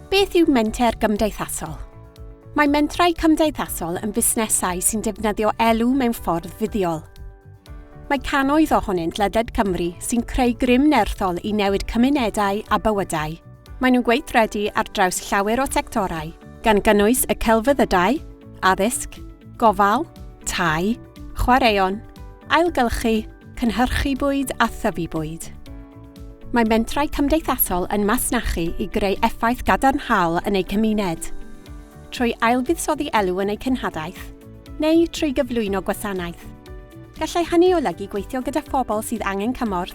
Beth yw menter gymdeithasol? Mae mentrau cymdeithasol yn busnesau sy'n defnyddio elw mewn ffordd fuddiol. Mae cannoedd ohonynt ledled Cymru sy'n creu grym nerthol i newid cymunedau a bywydau. Maen nhw'n gweithredu ar draws llawer o sectorau, gan gynnwys y celfyddydau, addysg, gofal, tai, chwaraeon, ailgylchu, cynhyrchu bwyd a thyfu bwyd. Mae mentrau cymdeithasol yn masnachu i greu effaith gadarnhaol yn eu cymuned, trwy ailfuddsoddi elw yn eu cynhadaeth, neu trwy gyflwyno gwasanaeth. Gallai hynny olygu gweithio gyda phobl sydd angen cymorth,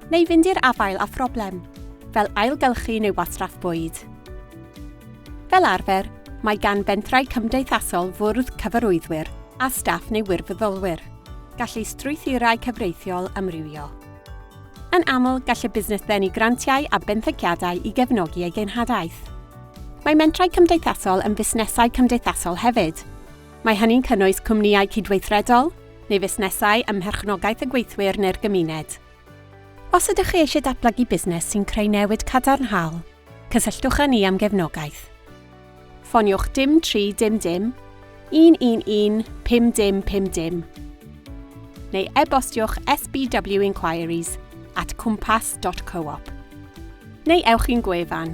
neu fynd i'r afael a phroblem, fel ailgylchu neu wastraff bwyd. Fel arfer, mae gan bentrau cymdeithasol fwrdd cyfarwyddwyr a staff neu wirfoddolwyr, gallu strwythurau cyfreithiol amrywio. Yn aml, gall y busnes ddenu grantiau a benthygiadau i gefnogi ei gynhadaeth. Mae mentrau cymdeithasol yn busnesau cymdeithasol hefyd. Mae hynny'n cynnwys cwmnïau cydweithredol neu fusnesau ym mherchnogaeth y gweithwyr neu'r gymuned. Os ydych chi eisiau datblygu busnes sy'n creu newid cadarnhaol, cysylltwch â ni am gefnogaeth. Ffoniwch dim 3 111 5050 neu e-bostiwch sbw inquiries@cwmpas.coop. Neu ewch i'n gwefan